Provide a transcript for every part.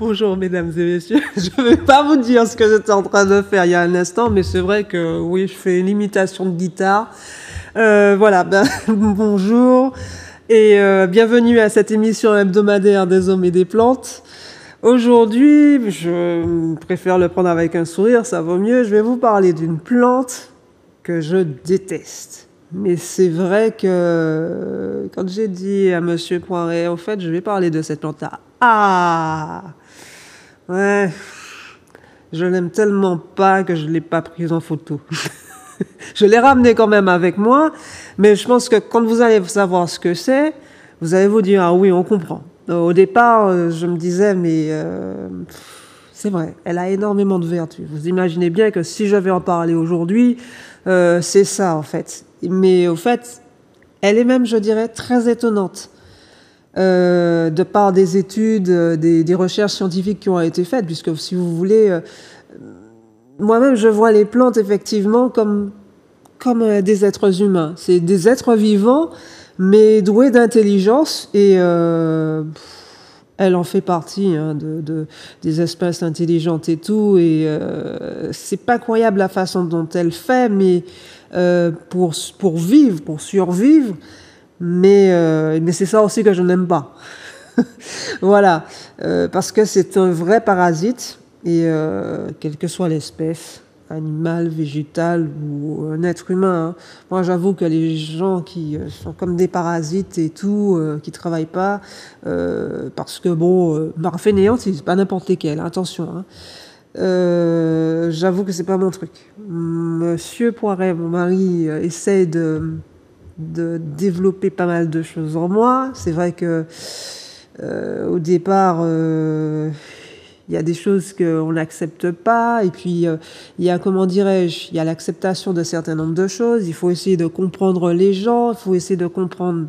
Bonjour mesdames et messieurs, je ne vais pas vous dire ce que j'étais en train de faire il y a un instant, mais c'est vrai que oui, je fais une imitation de guitare. Voilà, bonjour et bienvenue à cette émission hebdomadaire des hommes et des plantes. Aujourd'hui, je préfère le prendre avec un sourire, ça vaut mieux, je vais vous parler d'une plante que je déteste. Mais c'est vrai que quand j'ai dit à Monsieur Poiret, au fait, je vais parler de cette plante-là. Ah! Ouais, je l'aime tellement pas que je ne l'ai pas prise en photo. Je l'ai ramenée quand même avec moi, mais je pense que quand vous allez savoir ce que c'est, vous allez vous dire, ah oui, on comprend. Au départ, je me disais, mais c'est vrai, elle a énormément de vertus. Vous imaginez bien que si je vais en parler aujourd'hui, c'est ça en fait. Mais au fait, elle est même, je dirais, très étonnante. De par des études, des recherches scientifiques qui ont été faites, puisque si vous voulez, moi-même je vois les plantes effectivement comme des êtres humains. C'est des êtres vivants, mais doués d'intelligence, et elle en fait partie hein, des espèces intelligentes et tout, et c'est pas croyable la façon dont elle fait, mais pour vivre, pour survivre, mais c'est ça aussi que je n'aime pas. Voilà, parce que c'est un vrai parasite, et quelle que soit l'espèce, animale, végétale ou un être humain, hein. Moi, j'avoue que les gens qui sont comme des parasites et tout, qui travaillent pas, parce que bon, fainéante, c'est pas n'importe lesquels, attention, hein. J'avoue que c'est pas mon truc. Monsieur Poiret, mon mari, essaie de développer pas mal de choses en moi. C'est vrai que au départ, il y a des choses qu'on n'accepte pas, et puis il y a, comment dirais-je, il y a l'acceptation d'un certain nombre de choses. Il faut essayer de comprendre les gens, il faut essayer de comprendre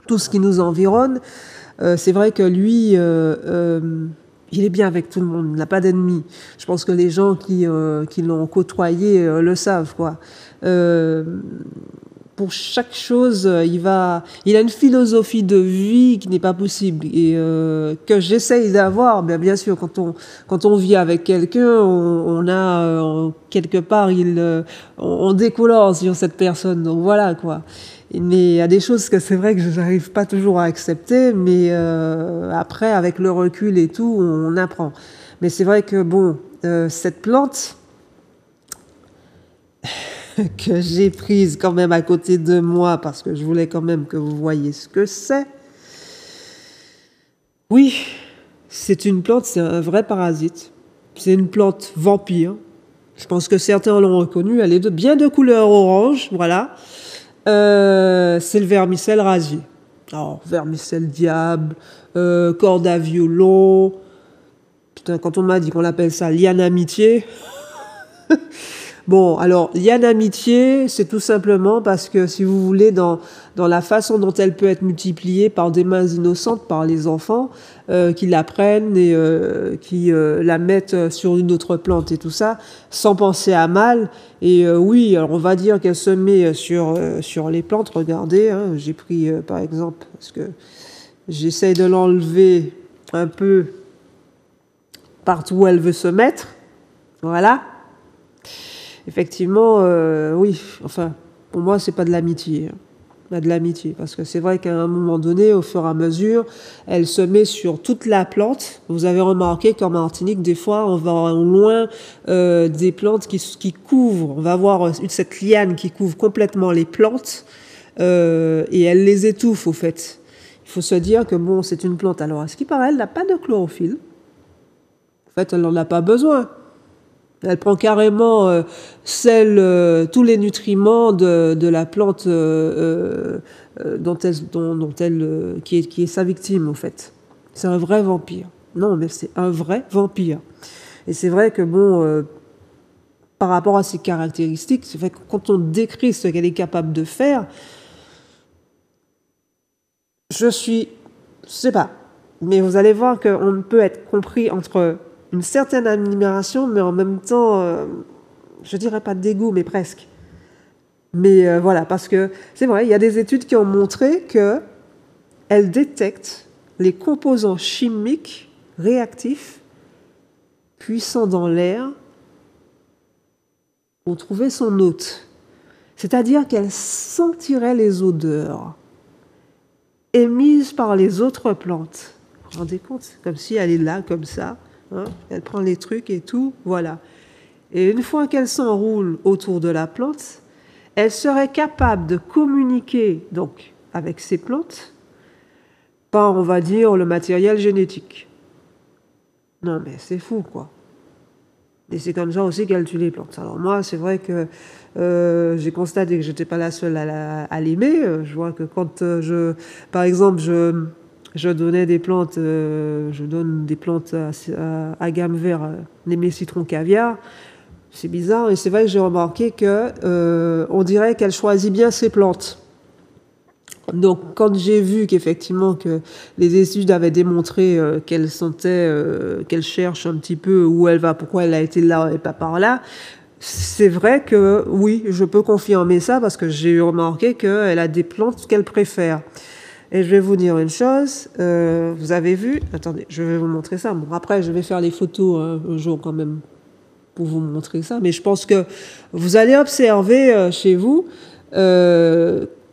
tout ce qui nous environne. C'est vrai que lui, il est bien avec tout le monde, il n'a pas d'ennemis. Je pense que les gens qui l'ont côtoyé le savent, quoi. Pour chaque chose, il a une philosophie de vie qui n'est pas possible, et que j'essaye d'avoir. Bien sûr, quand on vit avec quelqu'un, on a quelque part, on décolore sur cette personne. Donc voilà quoi. Mais il y a des choses que c'est vrai que je n'arrive pas toujours à accepter, mais après, avec le recul et tout, on apprend. Mais c'est vrai que bon, cette plante que j'ai prise quand même à côté de moi, parce que je voulais quand même que vous voyiez ce que c'est. Oui, c'est une plante, c'est un vrai parasite. C'est une plante vampire. Je pense que certains l'ont reconnue. Elle est bien de couleur orange, voilà. C'est le vermicelle rasier. Alors, vermicelle diable, corde à violon. Putain, quand on m'a dit qu'on appelle ça liane amitié... Bon, alors, liane amitié, c'est tout simplement parce que, si vous voulez, dans la façon dont elle peut être multipliée par des mains innocentes, par les enfants, qui la prennent et qui la mettent sur une autre plante et tout ça, sans penser à mal. Et oui, alors on va dire qu'elle se met sur les plantes. Regardez, hein, j'ai pris, par exemple, parce que j'essaye de l'enlever un peu partout où elle veut se mettre. Voilà. Effectivement, oui, enfin, pour moi, c'est pas de l'amitié. Pas de l'amitié, parce que c'est vrai qu'à un moment donné, au fur et à mesure, elle se met sur toute la plante. Vous avez remarqué qu'en Martinique, des fois, on va en loin des plantes qui couvrent. On va avoir cette liane qui couvre complètement les plantes, et elle les étouffe, au fait. Il faut se dire que, bon, c'est une plante. Alors, à ce qui paraît, elle n'a pas de chlorophylle. En fait, elle n'en a pas besoin. Elle prend carrément tous les nutriments de la plante qui est sa victime, en fait. C'est un vrai vampire. Non, mais c'est un vrai vampire. Et c'est vrai que, bon, par rapport à ses caractéristiques, c'est vrai que quand on décrit ce qu'elle est capable de faire, je sais pas, mais vous allez voir qu'on ne peut être compris entre une certaine admiration, mais en même temps, je dirais pas de dégoût, mais presque. Mais voilà, parce que c'est vrai, il y a des études qui ont montré qu'elle détecte les composants chimiques réactif, puissant dans l'air, pour trouver son hôte. C'est-à-dire qu'elle sentirait les odeurs émises par les autres plantes. Vous vous rendez compte? Comme si elle est là, comme ça. Hein, elle prend les trucs et tout, voilà. Et une fois qu'elle s'enroule autour de la plante, elle serait capable de communiquer donc avec ces plantes par, on va dire, le matériel génétique. Non mais c'est fou, quoi. Et c'est comme ça aussi qu'elle tue les plantes. Alors moi, c'est vrai que j'ai constaté que j'étais pas la seule à l'aimer. Je vois que quand par exemple, je donnais des plantes, je donne des plantes à gamme vert, les citron caviar. C'est bizarre, et c'est vrai que j'ai remarqué que on dirait qu'elle choisit bien ses plantes. Donc, quand j'ai vu qu'effectivement que les études avaient démontré qu'elle sentait, qu'elle cherche un petit peu où elle va, pourquoi elle a été là et pas par là, c'est vrai que oui, je peux confirmer ça parce que j'ai remarqué qu'elle a des plantes qu'elle préfère. Et je vais vous dire une chose, vous avez vu, attendez, je vais vous montrer ça. Bon, après, je vais faire les photos un jour quand même pour vous montrer ça, mais je pense que vous allez observer chez vous,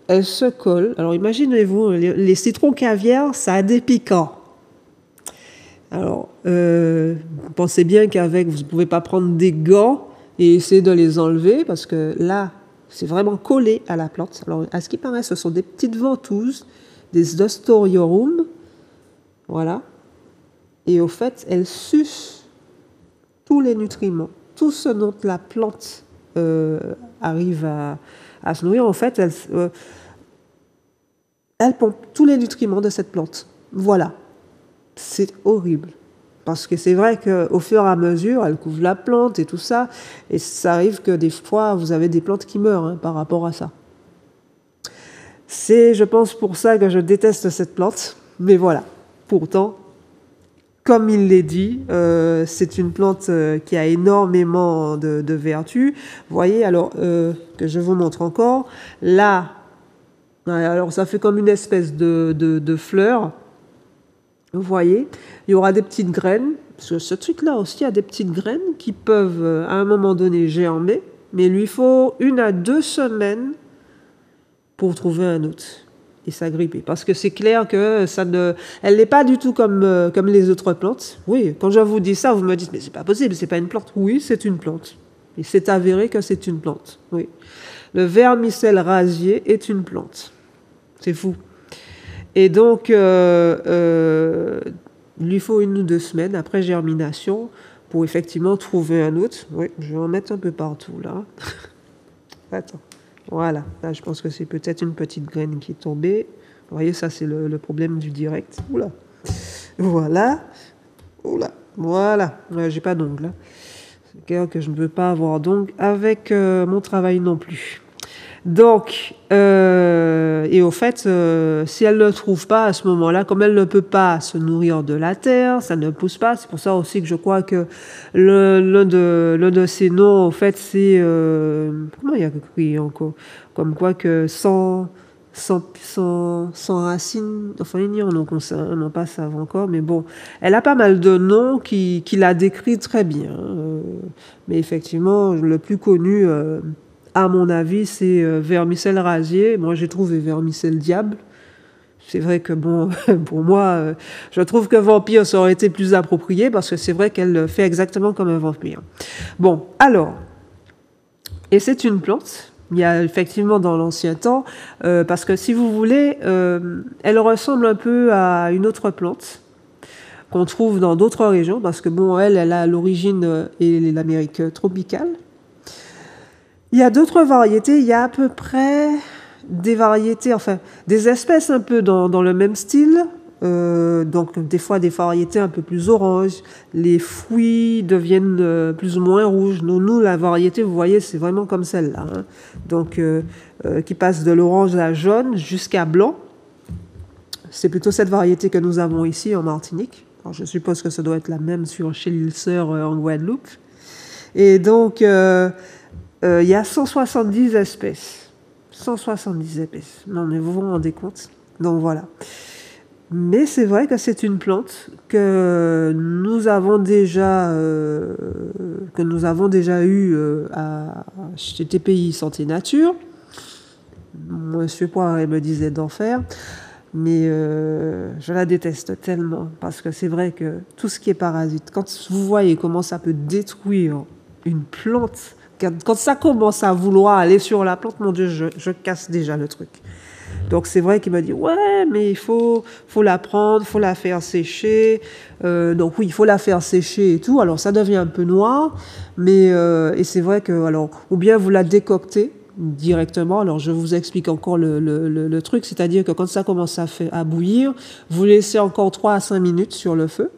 elle se colle. Alors imaginez-vous, les citrons caviar, ça a des piquants. Alors, pensez bien qu'avec, vous ne pouvez pas prendre des gants et essayer de les enlever, parce que là, c'est vraiment collé à la plante. Alors, à ce qui paraît, ce sont des petites ventouses, des Ostoriorum, voilà. Et au fait, elles sucent tous les nutriments, tout ce dont la plante arrive à se nourrir. En fait, elle pompe tous les nutriments de cette plante. Voilà. C'est horrible. Parce que c'est vrai qu'au fur et à mesure, elle couvre la plante et tout ça. Et ça arrive que des fois, vous avez des plantes qui meurent par rapport à ça. C'est, je pense, pour ça que je déteste cette plante. Mais voilà. Pourtant, comme il l'est dit, c'est une plante qui a énormément de vertus. Vous voyez, alors, que je vous montre encore. Là, alors ça fait comme une espèce de fleur. Vous voyez, il y aura des petites graines. Parce que ce truc-là aussi a des petites graines qui peuvent, à un moment donné, germer. Mais il lui faut 1 à 2 semaines pour trouver un hôte et s'agripper. Parce que c'est clair que elle n'est pas du tout comme les autres plantes. Oui, quand je vous dis ça, vous me dites, mais c'est pas possible, c'est pas une plante. Oui, c'est une plante. Et c'est avéré que c'est une plante. Oui. Le vermicelle rasier est une plante. C'est fou. Et donc, il lui faut 1 ou 2 semaines après germination pour effectivement trouver un hôte. Oui, je vais en mettre un peu partout, là. Attends. Voilà, là je pense que c'est peut-être une petite graine qui est tombée. Vous voyez, ça c'est le problème du direct. Oula. Voilà. Oula. Voilà. J'ai pas d'ongles. C'est clair que je ne veux pas avoir d'ongles avec mon travail non plus. Donc, et au fait, si elle ne le trouve pas à ce moment-là, comme elle ne peut pas se nourrir de la terre, ça ne pousse pas. C'est pour ça aussi que je crois que l'un de ces noms, au fait, c'est... comment il y a écrit encore? Comme quoi que sans racines, enfin il y en a non pas savent encore, mais bon, elle a pas mal de noms qui la décrit très bien. Mais effectivement, le plus connu... à mon avis, c'est vermicelle rasier. Moi, j'ai trouvé vermicelle diable. C'est vrai que, bon, pour moi, je trouve que vampire, ça aurait été plus approprié parce que c'est vrai qu'elle fait exactement comme un vampire. Bon, alors, et c'est une plante. Il y a effectivement dans l'ancien temps, parce que si vous voulez, elle ressemble un peu à une autre plante qu'on trouve dans d'autres régions, parce que, bon, elle a l'origine et l'Amérique tropicale. Il y a d'autres variétés, il y a à peu près des variétés, enfin, des espèces un peu dans le même style, donc des fois des variétés un peu plus oranges, les fruits deviennent plus ou moins rouges. Nous, la variété, vous voyez, c'est vraiment comme celle-là, hein. Donc, qui passe de l'orange à jaune jusqu'à blanc. C'est plutôt cette variété que nous avons ici en Martinique. Alors, je suppose que ça doit être la même chez l'île Sœur en Guadeloupe. Et donc... il y a 170 espèces. 170 espèces. Non, mais vous vous rendez compte? Donc voilà. Mais c'est vrai que c'est une plante que nous avons déjà eu chez TPI Santé Nature. Monsieur Poiret me disait d'en faire, mais je la déteste tellement parce que c'est vrai que tout ce qui est parasite, quand vous voyez comment ça peut détruire une plante, quand ça commence à vouloir aller sur la plante, mon Dieu, je casse déjà le truc. Donc c'est vrai qu'il m'a dit ouais, mais faut la prendre, faut la faire sécher. Donc oui, il faut la faire sécher et tout. Alors ça devient un peu noir, mais et c'est vrai que alors ou bien vous la décoctez directement. Alors je vous explique encore le truc, c'est-à-dire que quand ça commence à bouillir, vous laissez encore 3 à 5 minutes sur le feu.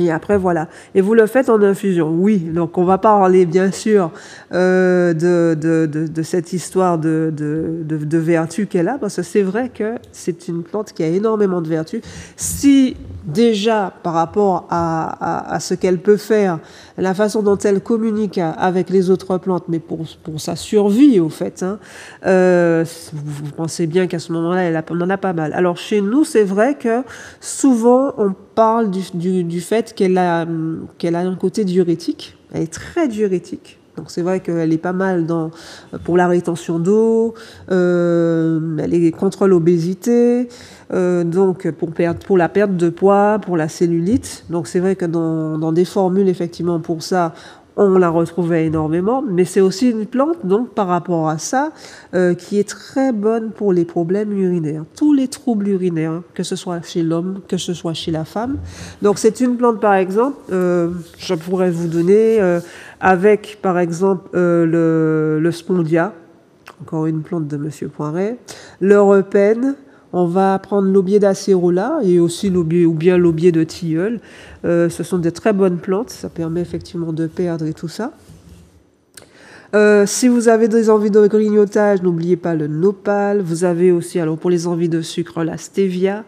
Et après, voilà. Et vous le faites en infusion. Oui, donc on va parler, bien sûr, de cette histoire de vertu qu'elle a, parce que c'est vrai que c'est une plante qui a énormément de vertus. Si déjà, par rapport à ce qu'elle peut faire, la façon dont elle communique avec les autres plantes, mais pour sa survie, au fait, hein, vous pensez bien qu'à ce moment-là, elle en a pas mal. Alors, chez nous, c'est vrai que souvent, on parle du fait qu'elle a un côté diurétique. Elle est très diurétique. Donc c'est vrai qu'elle est pas mal pour la rétention d'eau, elle est contre l'obésité, donc pour la perte de poids, pour la cellulite. Donc c'est vrai que dans des formules effectivement pour ça, on la retrouvait énormément, mais c'est aussi une plante, donc par rapport à ça, qui est très bonne pour les problèmes urinaires, tous les troubles urinaires, que ce soit chez l'homme, que ce soit chez la femme. Donc c'est une plante, par exemple, je pourrais vous donner avec, par exemple, le spondia, encore une plante de Monsieur Poiret, le repène. On va prendre l'aubier d'acérola et aussi l'aubier de tilleul. Ce sont des très bonnes plantes, ça permet effectivement de perdre et tout ça. Si vous avez des envies de grignotage, n'oubliez pas le nopal. Vous avez aussi, alors pour les envies de sucre, la stevia.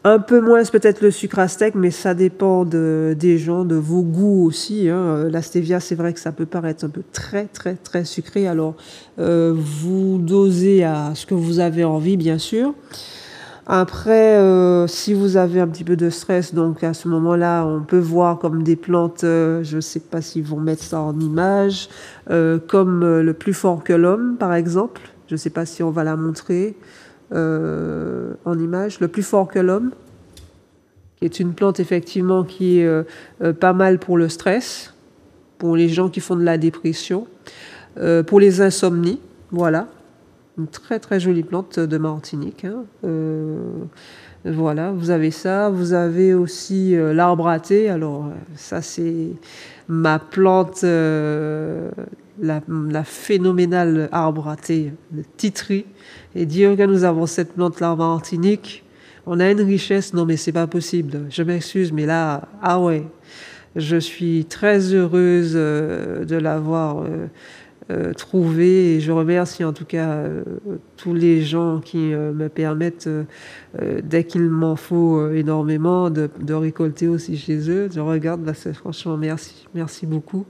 Un peu moins peut-être le sucre à steak, mais ça dépend des gens, de vos goûts aussi. Hein. La stevia, c'est vrai que ça peut paraître un peu très, très, très sucré. Alors, vous dosez à ce que vous avez envie, bien sûr. Après, si vous avez un petit peu de stress, donc à ce moment-là, on peut voir comme des plantes, je ne sais pas s'ils vont mettre ça en image, comme le plus fort que l'homme, par exemple. Je ne sais pas si on va la montrer en image. Le plus fort que l'homme, qui est une plante effectivement qui est pas mal pour le stress, pour les gens qui font de la dépression, pour les insomnies, voilà. Une très très jolie plante de Martinique. Hein. Voilà, vous avez ça. Vous avez aussi l'arbre à thé. Alors ça c'est ma plante, la phénoménale arbre à thé, le titri. Et dire que nous avons cette plante-là en Martinique, on a une richesse. Non mais c'est pas possible. Je m'excuse, mais là, ah ouais, je suis très heureuse de l'avoir trouvé et je remercie en tout cas tous les gens qui me permettent dès qu'il m'en faut énormément de récolter aussi chez eux. Je regarde, bah, franchement merci beaucoup.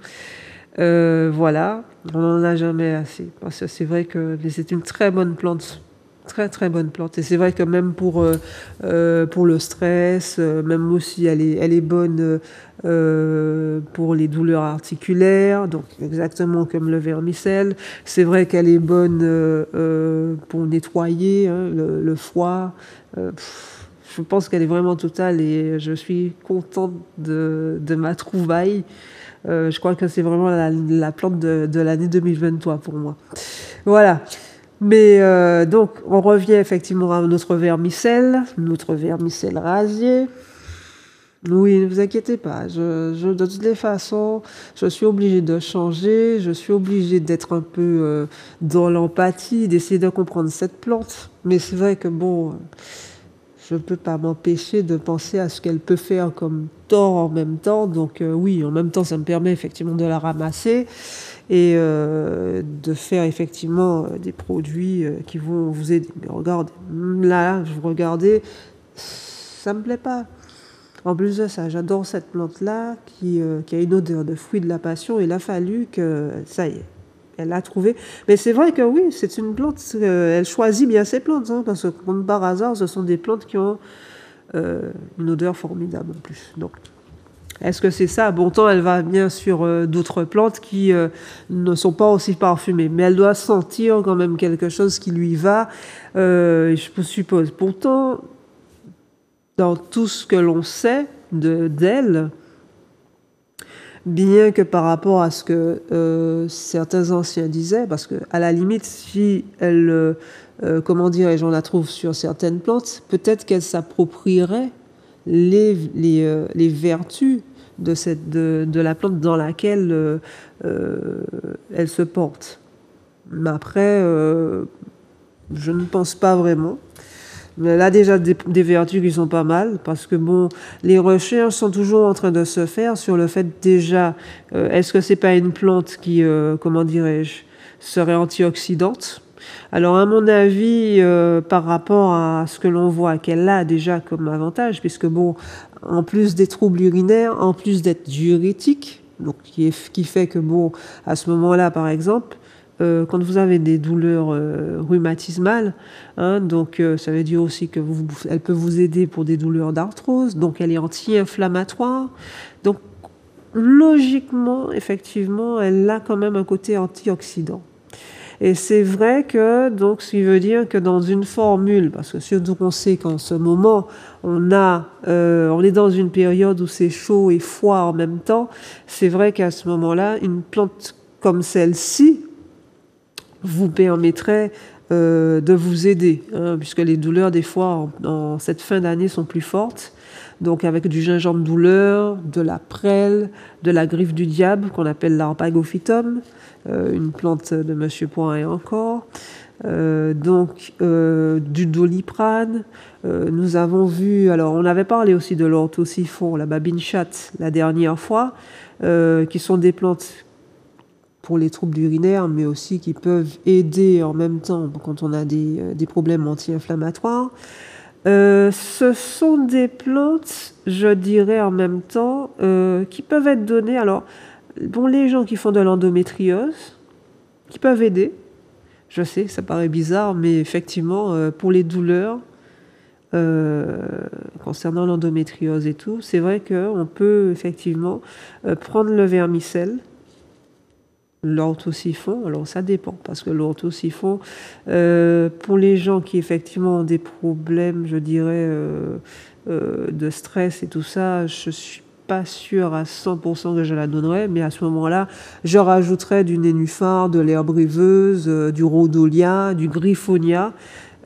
Voilà, on n'en a jamais assez parce que c'est vrai que c'est une très bonne plante. Très très bonne plante et c'est vrai que même pour le stress, même aussi elle est bonne pour les douleurs articulaires, donc exactement comme le vermicelle. C'est vrai qu'elle est bonne pour nettoyer hein, le foie. Je pense qu'elle est vraiment totale et je suis contente de ma trouvaille. Je crois que c'est vraiment la plante de l'année 2023 pour moi. Voilà. Mais donc, on revient effectivement à notre vermicelle rasier. Oui, ne vous inquiétez pas. De toutes les façons, je suis obligée de changer. Je suis obligée d'être un peu dans l'empathie, d'essayer de comprendre cette plante. Mais c'est vrai que bon, je ne peux pas m'empêcher de penser à ce qu'elle peut faire comme tort en même temps. Donc oui, en même temps, ça me permet effectivement de la ramasser et de faire effectivement des produits qui vont vous aider. Mais regardez, là, je vous regardez, ça me plaît pas. En plus de ça, j'adore cette plante-là qui a une odeur de fruit de la passion. Il a fallu que, ça y est, elle a trouvé. Mais c'est vrai que oui, c'est une plante, elle choisit bien ses plantes, hein, parce que comme par hasard, ce sont des plantes qui ont une odeur formidable en plus. Donc, est-ce que c'est ça? Bon, tant elle va bien sur d'autres plantes qui ne sont pas aussi parfumées, mais elle doit sentir quand même quelque chose qui lui va, je suppose. Pourtant, dans tout ce que l'on sait d'elle, bien que par rapport à ce que certains anciens disaient, parce que à la limite, si elle, comment dirais-je, on la trouve sur certaines plantes, peut-être qu'elle s'approprierait les vertus de la plante dans laquelle elle se porte. Mais après, je ne pense pas vraiment. Mais elle a déjà des vertus qui sont pas mal, parce que bon, les recherches sont toujours en train de se faire sur le fait déjà, est-ce que c'est pas une plante qui, comment dirais-je, serait antioxydante? Alors à mon avis, par rapport à ce que l'on voit qu'elle a déjà comme avantage, puisque bon, en plus des troubles urinaires, en plus d'être diurétique, donc qui fait que bon, à ce moment-là, par exemple, quand vous avez des douleurs rhumatismales, hein, donc ça veut dire aussi que elle peut vous aider pour des douleurs d'arthrose, donc elle est anti-inflammatoire. Donc logiquement, effectivement, elle a quand même un côté antioxydant. Et c'est vrai que, donc, ce qui veut dire que dans une formule, parce que surtout qu'on sait qu'en ce moment, on est dans une période où c'est chaud et froid en même temps, c'est vrai qu'à ce moment-là, une plante comme celle-ci vous permettrait de vous aider, hein, puisque les douleurs, des fois, en cette fin d'année, sont plus fortes. Donc, avec du gingembre douleur, de la prêle, de la griffe du diable, qu'on appelle l'arpagophytum, une plante de Monsieur Poiret encore, du doliprane. Nous avons vu, alors on avait parlé aussi de l'orthosiphon, la babine chatte la dernière fois, qui sont des plantes pour les troubles urinaires, mais aussi qui peuvent aider en même temps quand on a des problèmes anti-inflammatoires. Ce sont des plantes, je dirais en même temps, qui peuvent être données. Alors, bon, les gens qui font de l'endométriose, qui peuvent aider. Je sais, ça paraît bizarre, mais effectivement, pour les douleurs, concernant l'endométriose et tout, c'est vrai qu'on peut effectivement prendre le vermicelle, l'orthosiphon. Alors ça dépend, parce que l'orthosiphon, pour les gens qui effectivement ont des problèmes, je dirais, de stress et tout ça, je suis pas sûre à 100% que je la donnerais, mais à ce moment-là, je rajouterais du nénuphar, de l'herbe briveuse, du rhodolia, du griffonia.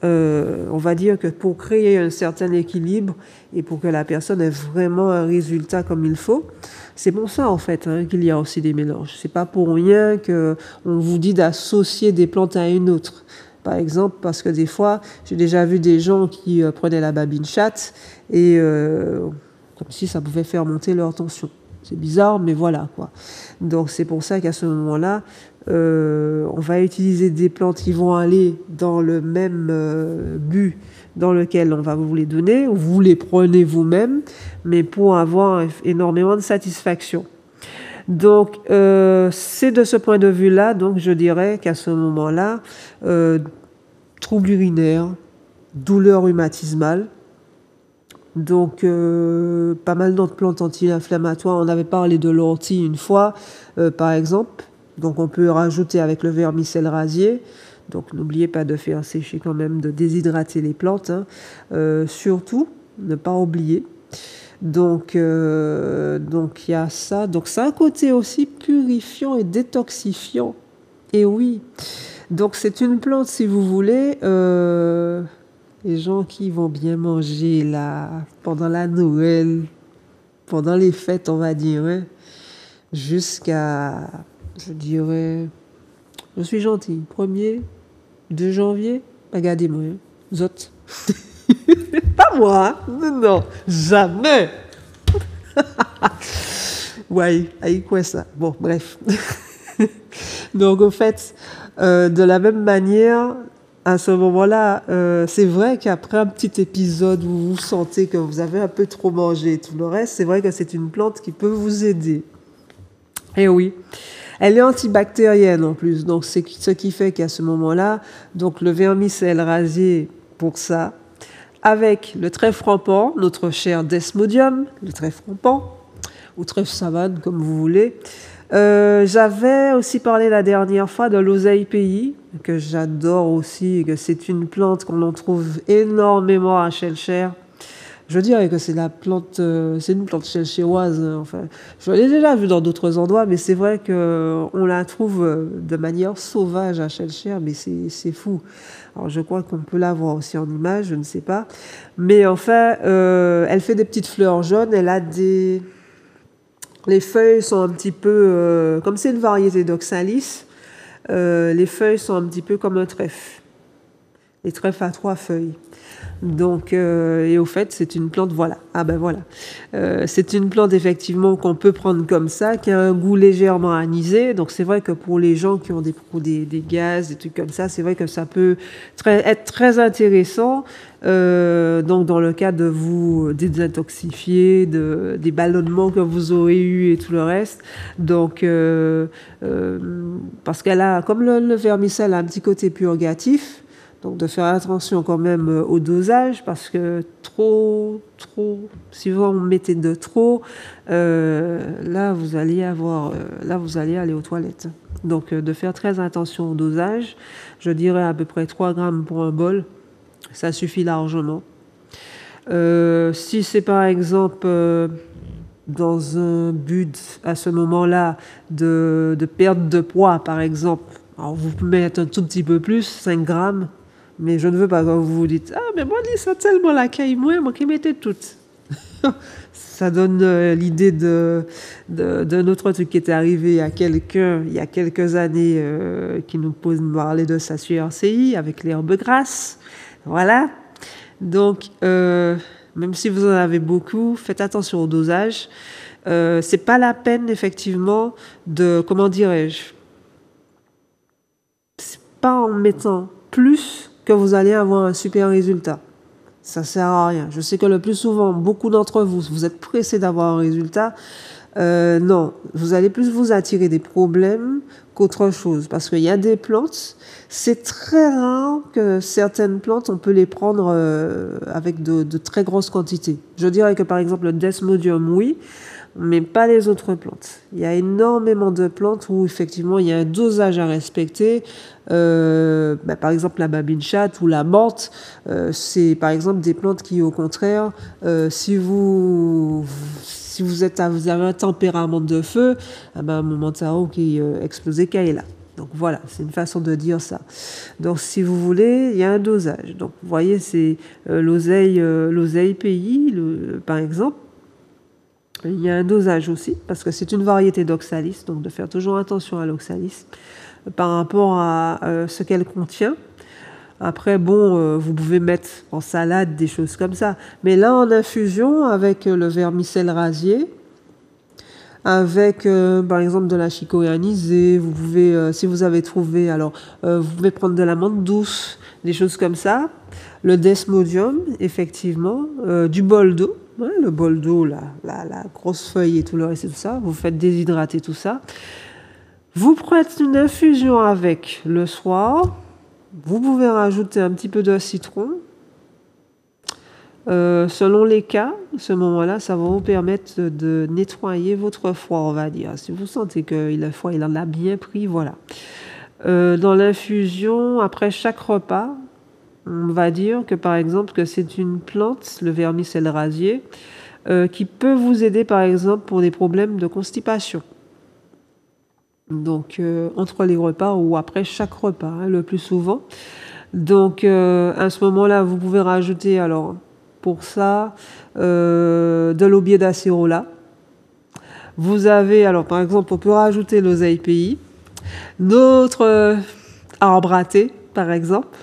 On va dire que pour créer un certain équilibre et pour que la personne ait vraiment un résultat comme il faut, c'est pour ça en fait hein, qu'il y a aussi des mélanges. C'est pas pour rien que on vous dit d'associer des plantes à une autre. Par exemple, parce que des fois, j'ai déjà vu des gens qui prenaient la babine chatte et comme si ça pouvait faire monter leur tension. C'est bizarre, mais voilà quoi. Donc c'est pour ça qu'à ce moment-là, on va utiliser des plantes qui vont aller dans le même but dans lequel on va vous les donner, ou vous les prenez vous-même, mais pour avoir énormément de satisfaction. Donc c'est de ce point de vue-là, donc je dirais qu'à ce moment-là, troubles urinaires, douleurs rhumatismales, donc pas mal d'autres plantes anti-inflammatoires. On avait parlé de l'ortie une fois, par exemple. Donc on peut rajouter avec le vermicelle rasier. Donc n'oubliez pas de faire sécher quand même, de déshydrater les plantes. Hein. Surtout, ne pas oublier. Donc il y a ça. Donc c'est un côté aussi purifiant et détoxifiant. Et oui. Donc c'est une plante, si vous voulez, les gens qui vont bien manger là, pendant la Noël, pendant les fêtes, on va dire, hein, jusqu'à, je dirais, je suis gentil, 1er, 2 janvier, regardez-moi, hein, zot. Pas moi, hein? Non, jamais. Ouais, avec quoi ça? Bon, bref. Donc, en fait, de la même manière, à ce moment-là, c'est vrai qu'après un petit épisode où vous sentez que vous avez un peu trop mangé et tout le reste, c'est vrai que c'est une plante qui peut vous aider. Et oui. Elle est antibactérienne en plus, donc c'est ce qui fait qu'à ce moment-là, donc le vermicelle rasier pour ça, avec le trèfle rampant, notre cher Desmodium, le trèfle rampant, ou trèfle savane, comme vous voulez. J'avais aussi parlé la dernière fois de l'oseille pays, que j'adore aussi, que c'est une plante qu'on en trouve énormément à Schellcher. Je dirais que c'est c'est une plante chelchéroise. Enfin, je l'ai déjà vue dans d'autres endroits, mais c'est vrai qu'on la trouve de manière sauvage à Schellcher, mais c'est fou. Alors, je crois qu'on peut la voir aussi en image, je ne sais pas. Mais enfin, elle fait des petites fleurs jaunes. Les feuilles sont un petit peu, comme c'est une variété d'oxalis, les feuilles sont un petit peu comme un trèfle. Les trèfles à 3 feuilles. Donc, et au fait, c'est une plante, voilà. Ah ben voilà. C'est une plante effectivement qu'on peut prendre comme ça, qui a un goût légèrement anisé. Donc c'est vrai que pour les gens qui ont des gaz, des trucs comme ça, c'est vrai que ça peut être très intéressant. Donc dans le cas de vous désintoxifier, des ballonnements que vous aurez eu et tout le reste. Donc parce qu'elle a, comme le vermicelle a un petit côté purgatif. Donc de faire attention quand même au dosage parce que si vous mettez de trop, là vous allez aller aux toilettes. Donc de faire très attention au dosage. Je dirais à peu près 3 grammes pour un bol, ça suffit largement. Si c'est par exemple dans un but à ce moment-là de perte de poids par exemple, alors vous pouvez mettre un tout petit peu plus, 5 grammes. Mais je ne veux pas que vous vous dites « Ah, mais moi, dis ça tellement la caille, moi qui mettais toutes. » Ça donne l'idée d'un autre truc qui était arrivé il y a quelques années, qui nous parlait de sa RCI avec l'herbe grasse. Voilà. Donc, même si vous en avez beaucoup, faites attention au dosage. C'est pas la peine, effectivement, comment dirais-je, c'est pas en mettant plus que vous allez avoir un super résultat. Ça sert à rien. Je sais que le plus souvent, beaucoup d'entre vous, vous êtes pressés d'avoir un résultat. Non, vous allez plus vous attirer des problèmes qu'autre chose. Parce qu'il y a des plantes, c'est très rare que certaines plantes, on peut les prendre avec de très grosses quantités. Je dirais que par exemple le Desmodium, oui, mais pas les autres plantes. Il y a énormément de plantes où effectivement il y a un dosage à respecter. Par exemple la babine chatte ou la menthe, c'est par exemple des plantes qui au contraire, si vous avez un tempérament de feu, à un moment de qui explosé qu'elle est là. Donc voilà, c'est une façon de dire ça. Donc si vous voulez, il y a un dosage. Donc vous voyez, c'est l'oseille pays, par exemple. Il y a un dosage aussi, parce que c'est une variété d'oxalis, donc de faire toujours attention à l'oxalis par rapport à ce qu'elle contient. Après, bon, vous pouvez mettre en salade des choses comme ça. Mais là, en infusion, avec le vermicelle rasier, avec, par exemple, de la chicorée anisée, vous pouvez, si vous avez trouvé, alors, vous pouvez prendre de la menthe douce, des choses comme ça. Le Desmodium, effectivement, du bol d'eau. Ouais, le bol d'eau, la grosse feuille et tout le reste et tout ça, vous faites déshydrater tout ça. Vous prenez une infusion avec le soir. Vous pouvez rajouter un petit peu de citron. Selon les cas, à ce moment-là, ça va vous permettre de nettoyer votre foie, on va dire. Si vous sentez que le foie il en a bien pris, voilà. Dans l'infusion, après chaque repas, on va dire que par exemple que c'est une plante, le vermicelle rasier, qui peut vous aider par exemple pour des problèmes de constipation. Donc entre les repas ou après chaque repas, hein, le plus souvent. Donc à ce moment-là, vous pouvez rajouter alors pour ça de l'aubier d'acérola. Vous avez alors par exemple, on peut rajouter l'oseille pays, notre arbre à thé par exemple.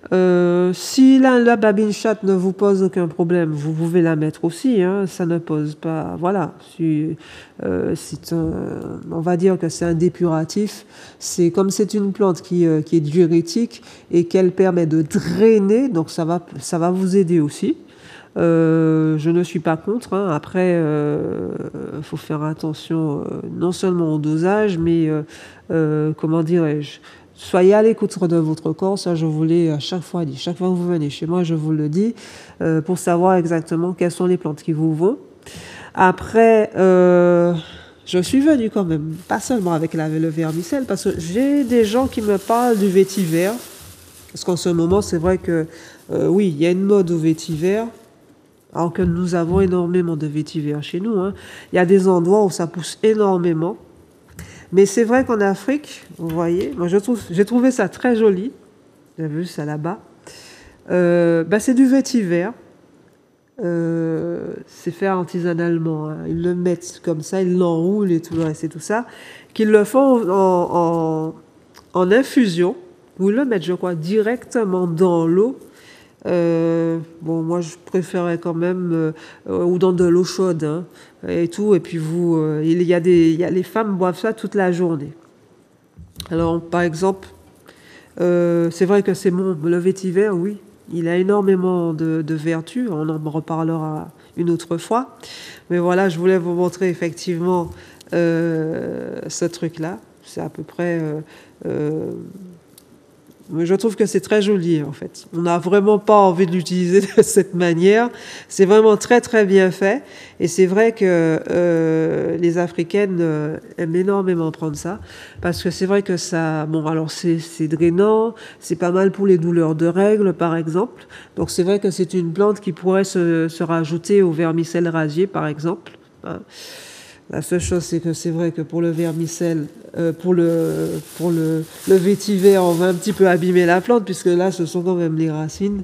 Si la babine chatte ne vous pose aucun problème, vous pouvez la mettre aussi, hein, ça ne pose pas, voilà. On va dire que c'est un dépuratif. C'est comme c'est une plante qui est diurétique et qu'elle permet de drainer, donc ça va vous aider aussi. Je ne suis pas contre, hein. Après, faut faire attention non seulement au dosage, mais comment dirais-je, soyez à l'écoute de votre corps. Ça, je vous l'ai à chaque fois dit. Chaque fois que vous venez chez moi, je vous le dis, pour savoir exactement quelles sont les plantes qui vous vont. Après, je suis venue quand même, pas seulement avec le vermicelle, parce que j'ai des gens qui me parlent du vétiver. Parce qu'en ce moment, c'est vrai que, oui, il y a une mode au vétiver, alors que nous avons énormément de vétiver chez nous, hein. Il y a des endroits où ça pousse énormément. Mais c'est vrai qu'en Afrique, vous voyez, moi j'ai trouvé ça très joli. J'ai vu ça là-bas. C'est du vétiver. C'est fait artisanalement, hein. Ils le mettent comme ça, ils l'enroulent et tout le reste et tout ça. Qu'ils le font en infusion. Ou ils le mettent, je crois, directement dans l'eau. Bon, moi, je préférais quand même, ou dans de l'eau chaude, hein, et tout. Et puis les femmes boivent ça toute la journée. Alors, par exemple, c'est vrai que c'est bon, le vétiver, oui, il a énormément de vertus. On en reparlera une autre fois. Mais voilà, je voulais vous montrer effectivement ce truc-là. C'est à peu près... je trouve que c'est très joli, en fait. On n'a vraiment pas envie de l'utiliser de cette manière. C'est vraiment très, très bien fait. Et c'est vrai que les Africaines aiment énormément prendre ça. Parce que c'est vrai que ça... Bon, alors c'est drainant. C'est pas mal pour les douleurs de règles, par exemple. Donc c'est vrai que c'est une plante qui pourrait se rajouter au vermicelle rasier, par exemple, hein. La seule chose, c'est que c'est vrai que pour le vermicelle, pour le vétiver, on va un petit peu abîmer la plante, puisque là, ce sont quand même les racines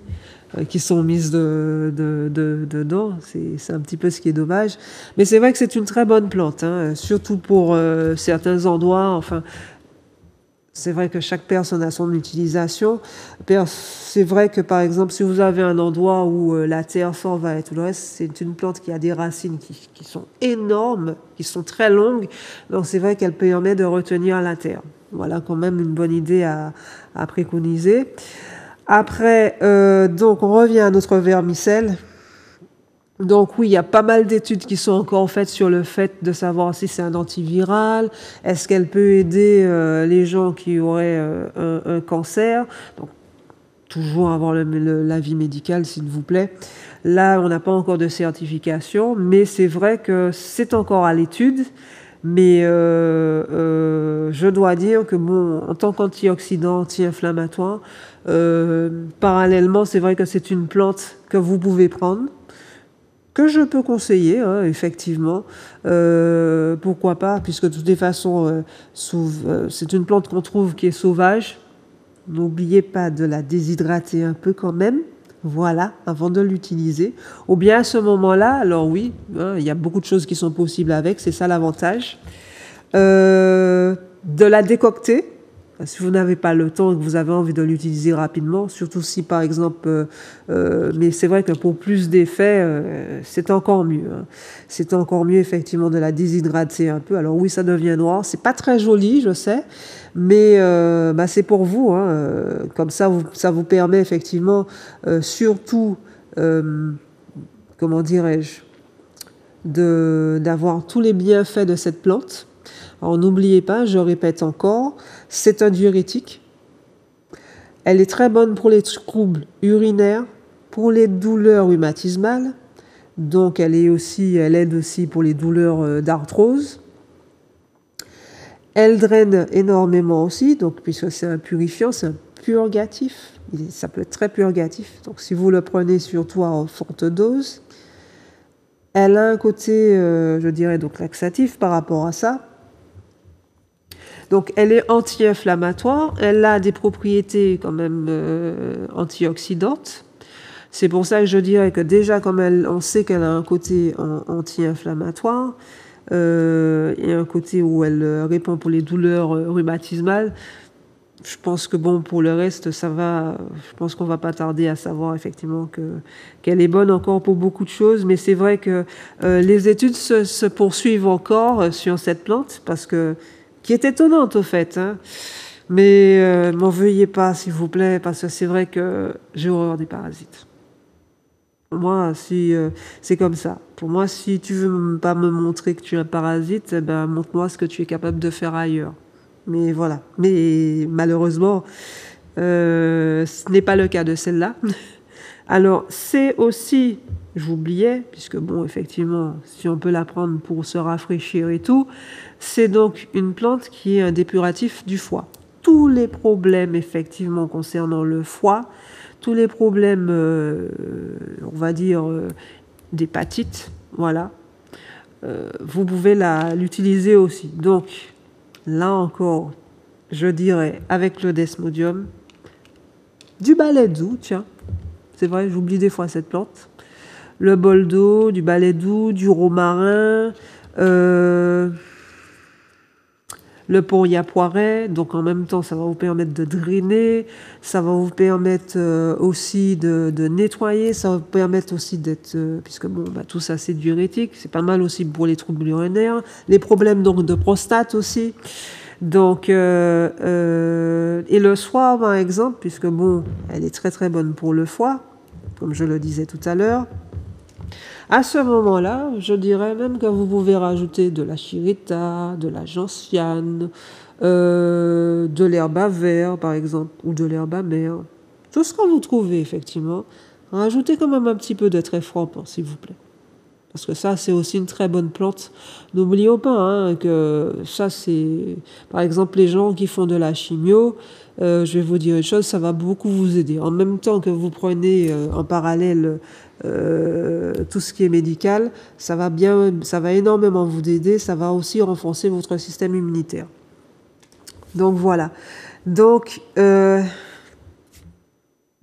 qui sont mises dedans. C'est un petit peu ce qui est dommage. Mais c'est vrai que c'est une très bonne plante, hein, surtout pour certains endroits. Enfin, c'est vrai que chaque personne a son utilisation. C'est vrai que, par exemple, si vous avez un endroit où la terre s'en va et tout le reste, c'est une plante qui a des racines qui sont énormes, qui sont très longues. Donc, c'est vrai qu'elle permet de retenir la terre. Voilà quand même une bonne idée à préconiser. Après, donc, on revient à notre vermicelle. Donc oui, il y a pas mal d'études qui sont encore faites sur le fait de savoir si c'est un antiviral, est-ce qu'elle peut aider les gens qui auraient un cancer. Donc toujours avoir l'avis médical, s'il vous plaît. Là, on n'a pas encore de certification, mais c'est vrai que c'est encore à l'étude. Mais je dois dire que bon, en tant qu'antioxydant, anti-inflammatoire, parallèlement, c'est vrai que c'est une plante que vous pouvez prendre, que je peux conseiller, hein, effectivement. Pourquoi pas, puisque de toutes les façons, c'est une plante qu'on trouve qui est sauvage. N'oubliez pas de la déshydrater un peu quand même, voilà, avant de l'utiliser. Ou bien à ce moment-là, alors oui, hein, il y a beaucoup de choses qui sont possibles avec, c'est ça l'avantage. De la décocter. Si vous n'avez pas le temps et que vous avez envie de l'utiliser rapidement, surtout si par exemple, mais c'est vrai que pour plus d'effets, c'est encore mieux, hein. C'est encore mieux effectivement de la déshydrater un peu. Alors oui, ça devient noir, c'est pas très joli, je sais, mais c'est pour vous, hein. Comme ça vous permet effectivement, surtout, comment dirais-je, d'avoir tous les bienfaits de cette plante. Alors n'oubliez pas, je répète encore, c'est un diurétique. Elle est très bonne pour les troubles urinaires, pour les douleurs rhumatismales. Donc elle aide aussi pour les douleurs d'arthrose. Elle draine énormément aussi, donc puisque c'est un purifiant, c'est un purgatif. Ça peut être très purgatif. Donc si vous le prenez surtout en forte dose, elle a un côté, je dirais, donc laxatif par rapport à ça. Donc, elle est anti-inflammatoire, elle a des propriétés quand même antioxydantes. C'est pour ça que je dirais que déjà, comme on sait qu'elle a un côté anti-inflammatoire et un côté où elle répond pour les douleurs rhumatismales, je pense que bon, pour le reste, ça va. Je pense qu'on va pas tarder à savoir effectivement qu'elle est bonne encore pour beaucoup de choses. Mais c'est vrai que les études se poursuivent encore sur cette plante parce que qui est étonnante au fait, hein. Mais m'en veuillez pas, s'il vous plaît, parce que c'est vrai que j'ai horreur des parasites. Pour moi, si c'est comme ça. Pour moi, si tu veux pas me montrer que tu es un parasite, eh ben, montre-moi ce que tu es capable de faire ailleurs. Mais voilà. Mais malheureusement, ce n'est pas le cas de celle-là. Alors, c'est aussi, j'oubliais, puisque bon, effectivement, si on peut la prendre pour se rafraîchir et tout, c'est donc une plante qui est un dépuratif du foie. Tous les problèmes, effectivement, concernant le foie, tous les problèmes, on va dire, d'hépatite, voilà, vous pouvez l'utiliser aussi. Donc, là encore, je dirais, avec le desmodium, du balai doux, tiens, c'est vrai, j'oublie des fois cette plante, le bol d'eau, du balai doux, du romarin, le Poria poiret, donc en même temps ça va vous permettre de drainer, ça va vous permettre aussi de nettoyer, ça va vous permettre aussi d'être, puisque bon, bah, tout ça c'est diurétique, c'est pas mal aussi pour les troubles urinaires, les problèmes donc de prostate aussi. Donc, et le soir par exemple, puisque bon, elle est très très bonne pour le foie, comme je le disais tout à l'heure. À ce moment-là, je dirais même que vous pouvez rajouter de la chirita, de la gentiane, de l'herbe à verre, par exemple, ou de l'herbe amère. Tout ce que vous trouvez, effectivement. Rajoutez quand même un petit peu de trèfle, s'il vous plaît. Parce que ça, c'est aussi une très bonne plante. N'oublions pas hein, que ça, c'est... Par exemple, les gens qui font de la chimio, je vais vous dire une chose, ça va beaucoup vous aider. En même temps que vous prenez en parallèle tout ce qui est médical, ça va énormément vous aider, ça va aussi renforcer votre système immunitaire. Donc voilà. Donc,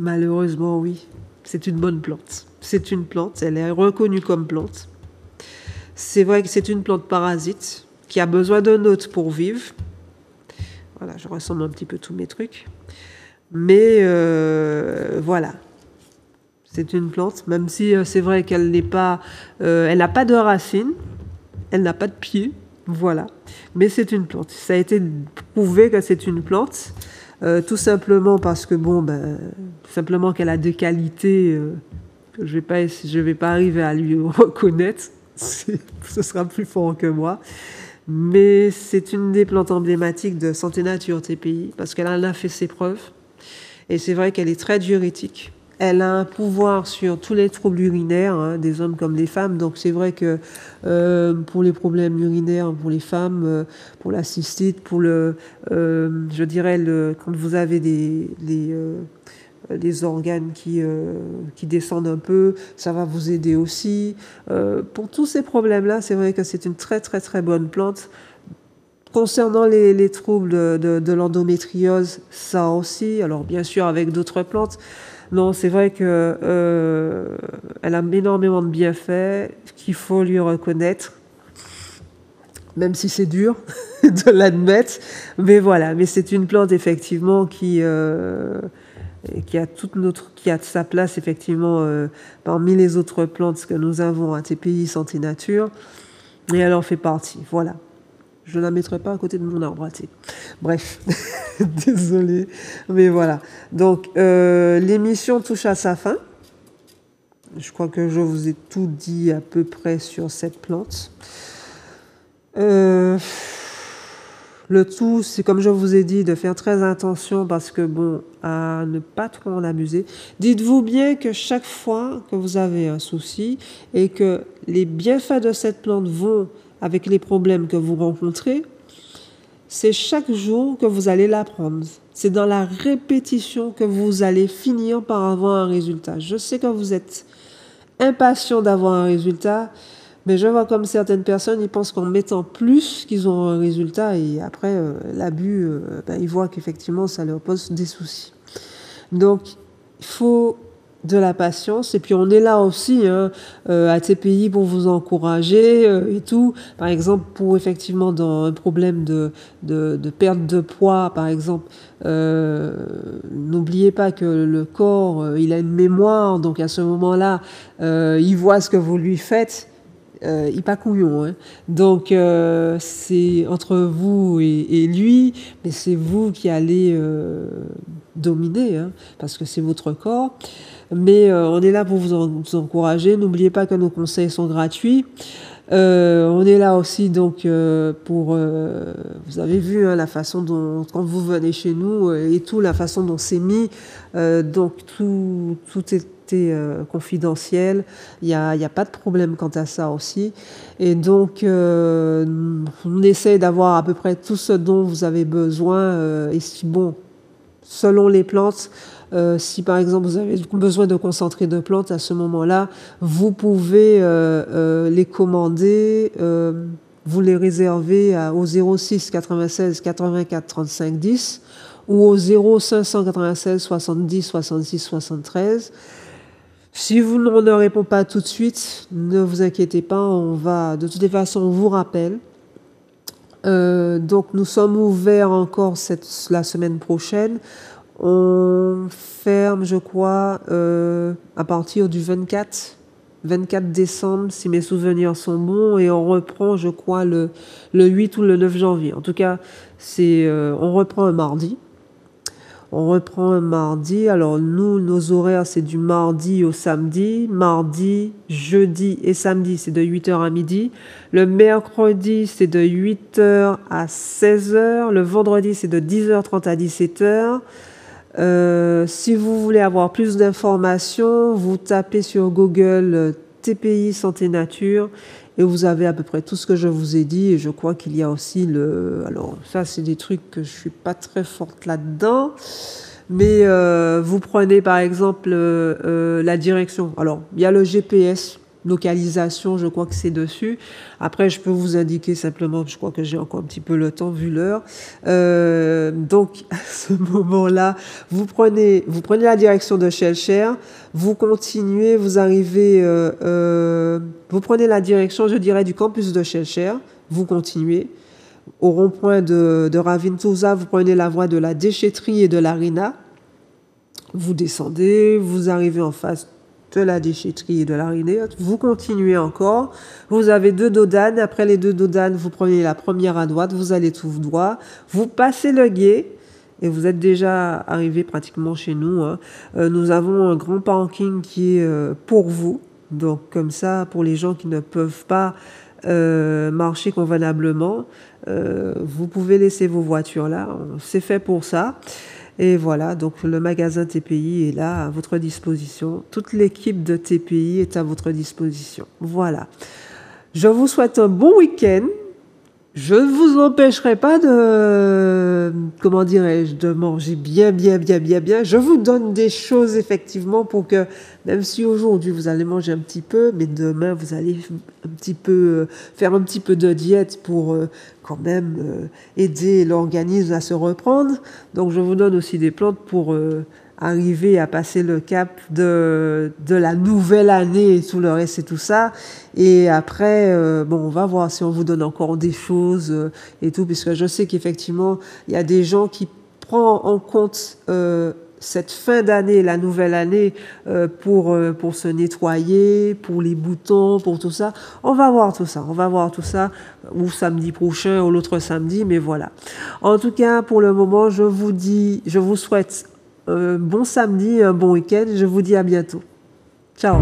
malheureusement, oui, c'est une bonne plante. C'est une plante, elle est reconnue comme plante. C'est vrai que c'est une plante parasite qui a besoin d'un hôte pour vivre. Voilà, je ressemble un petit peu tous mes trucs. Mais voilà. C'est une plante, même si c'est vrai qu'elle n'est pas... elle n'a pas de racines, elle n'a pas de pieds, voilà. Mais c'est une plante. Ça a été prouvé que c'est une plante, tout simplement parce que, bon, ben, tout simplement qu'elle a des qualités que je vais pas arriver à lui reconnaître. Ce sera plus fort que moi. Mais c'est une des plantes emblématiques de Santé Nature TPI, parce qu'elle en a fait ses preuves. Et c'est vrai qu'elle est très diurétique. Elle a un pouvoir sur tous les troubles urinaires, hein, des hommes comme des femmes. Donc c'est vrai que pour les problèmes urinaires, pour les femmes, pour la cystite, pour je dirais, quand vous avez les organes qui descendent un peu, ça va vous aider aussi. Pour tous ces problèmes-là, c'est vrai que c'est une très très très bonne plante. Concernant les troubles de l'endométriose, ça aussi, alors bien sûr avec d'autres plantes, non, c'est vrai que elle a énormément de bienfaits qu'il faut lui reconnaître, même si c'est dur de l'admettre. Mais voilà, mais c'est une plante effectivement qui a sa place effectivement parmi les autres plantes que nous avons à TPI Santé Nature, et elle en fait partie. Voilà. Je ne la mettrai pas à côté de mon arbre à thé. Bref, désolée, mais voilà. Donc, l'émission touche à sa fin. Je crois que je vous ai tout dit à peu près sur cette plante. Le tout, c'est comme je vous ai dit, de faire très attention parce que, bon, à ne pas trop en abuser. Dites-vous bien que chaque fois que vous avez un souci et que les bienfaits de cette plante vont avec les problèmes que vous rencontrez, c'est chaque jour que vous allez l'apprendre. C'est dans la répétition que vous allez finir par avoir un résultat. Je sais que vous êtes impatient d'avoir un résultat, mais je vois comme certaines personnes, ils pensent qu'en mettant plus qu'ils ont un résultat, et après l'abus, ils voient qu'effectivement ça leur pose des soucis. Donc, il faut de la patience, et puis on est là aussi hein, à TPI pour vous encourager et tout. Par exemple, pour effectivement dans un problème de perte de poids, par exemple, n'oubliez pas que le corps, il a une mémoire, donc à ce moment-là, il voit ce que vous lui faites. Il pas couillon, hein. Donc c'est entre vous et lui, mais c'est vous qui allez dominer, hein, parce que c'est votre corps. Mais on est là pour vous encourager. N'oubliez pas que nos conseils sont gratuits. On est là aussi donc pour vous avez vu hein, la façon dont quand vous venez chez nous et tout la façon dont c'est mis donc tout était confidentiel, il y a pas de problème quant à ça aussi et donc on essaie d'avoir à peu près tout ce dont vous avez besoin et si bon selon les plantes. Si par exemple vous avez besoin de concentré de plantes à ce moment-là, vous pouvez les commander, vous les réservez au 06 96 84 35 10 ou au 0 596 70 66 73. Si vous ne répondez pas tout de suite, ne vous inquiétez pas, on va de toutes les façons on vous rappelle. Donc nous sommes ouverts encore la semaine prochaine. On ferme, je crois, à partir du 24 décembre, si mes souvenirs sont bons, et on reprend, je crois, le 8 ou le 9 janvier. En tout cas, on reprend un mardi. On reprend un mardi. Alors, nous, nos horaires, c'est du mardi au samedi. Mardi, jeudi et samedi, c'est de 8h à midi. Le mercredi, c'est de 8h à 16h. Le vendredi, c'est de 10h30 à 17h. Si vous voulez avoir plus d'informations, vous tapez sur Google TPI Santé Nature et vous avez à peu près tout ce que je vous ai dit. Et je crois qu'il y a aussi alors ça c'est des trucs que je suis pas très forte là-dedans, mais vous prenez par exemple la direction. Alors il y a le GPS. Localisation, je crois que c'est dessus. Après, je peux vous indiquer simplement, je crois que j'ai encore un petit peu le temps vu l'heure. Donc, à ce moment-là, vous prenez la direction de Shellshare, vous continuez, vous arrivez, vous prenez la direction, je dirais, du campus de Shellshare, vous continuez. Au rond-point de Ravintouza, vous prenez la voie de la déchetterie et de l'Arena. Vous descendez, vous arrivez en face de la déchetterie et de l'Arena, vous continuez encore, vous avez 2 dodanes, après les 2 dodanes, vous prenez la première à droite, vous allez tout droit, vous passez le gué, et vous êtes déjà arrivé pratiquement chez nous. Hein. Nous avons un grand parking qui est pour vous, donc comme ça, pour les gens qui ne peuvent pas marcher convenablement, vous pouvez laisser vos voitures là, c'est fait pour ça. Et voilà, donc le magasin TPI est là à votre disposition. Toute l'équipe de TPI est à votre disposition. Voilà. Je vous souhaite un bon week-end. Je ne vous empêcherai pas comment dirais-je, de manger bien. Je vous donne des choses effectivement pour que, même si aujourd'hui vous allez manger un petit peu, mais demain vous allez faire un petit peu de diète pour quand même aider l'organisme à se reprendre. Donc je vous donne aussi des plantes pour arriver à passer le cap de la nouvelle année et tout le reste et tout ça. Et après, on va voir si on vous donne encore des choses et tout, puisque je sais qu'effectivement, il y a des gens qui prennent en compte cette fin d'année, la nouvelle année, pour se nettoyer, pour les boutons, pour tout ça. On va voir tout ça, ou samedi prochain, ou l'autre samedi, mais voilà. En tout cas, pour le moment, je vous souhaite un bon samedi, un bon week-end. Je vous dis à bientôt. Ciao.